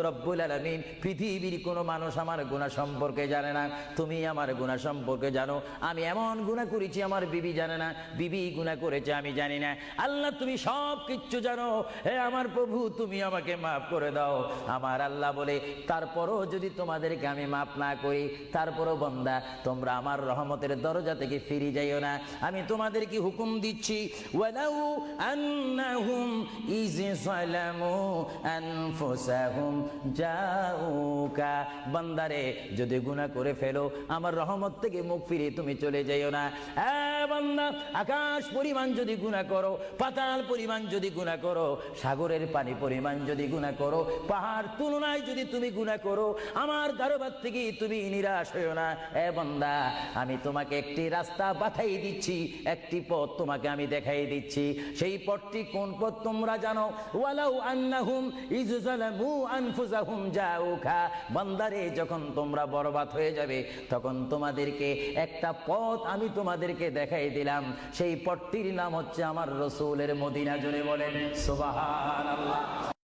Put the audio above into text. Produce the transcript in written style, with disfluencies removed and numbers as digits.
রব্বুল আলামিন, পৃথিবীর কোনো মানুষ আমার গুনাহ সম্পর্কে জানে না, তুমি আমার গুনাহ সম্পর্কে জানো। আমি এমন গুনাহ করেছি আমার বিবি জানে না, বিবি গুনাহ করেছে আমি জানি না। আল্লাহ তুমি সব কিচ্ছু জানো, হে আমার প্রভু তুমি আমাকে মাফ করে দাও। আমার আল্লাহ বলে, তারপরও যদি তোমাদেরকে আমি মাফ না করি, তারপরও বান্দা তোমরা আমার রহমতের দরজা থেকে ফিরে যাইও না। আমি তোমাদেরকে হুকুম দিচ্ছি, ওয়ালাউ আন্নাহুম ইয যালামু আনফুসাহুম জাউকা, বান্দারে যদি গুনাহ করে ফেলো আমার রহমত থেকে মুখ ফিরে তুমি চলে যাইও না। বান্দা, আকাশ পরিমাণ যদি গুনাহ করো, পাতাল পরিমাণ যদি গুনাহ করো, সাগরের পানি পরিমাণ যদি গুনাহ করো, পাহাড় তুলনায় যদি তুমি গুনাহ করো, আমার দরবার থেকে তুমি নিরাশ হইও না। বান্দা, আমি তোমাকে একটি রাস্তা বাতাই দিচ্ছি, একটি পথ তোমাকে আমি দেখাই দিচ্ছি। সেই পথটি কোন পথ তোমরা জানো? ওয়ালাউ আন্নাহুম ইয যালামু আনফুসাহুম জাউকা, বান্দারে যখন তোমরা বরবাদ হয়ে যাবে তখন তোমাদেরকে একটা পথ আমি তোমাদেরকে দেখাই দিলাম। সেই পথটির নাম হচ্ছে আমার রাসূলের মদিনা। জোরে বলেন সুবহানাল্লাহ।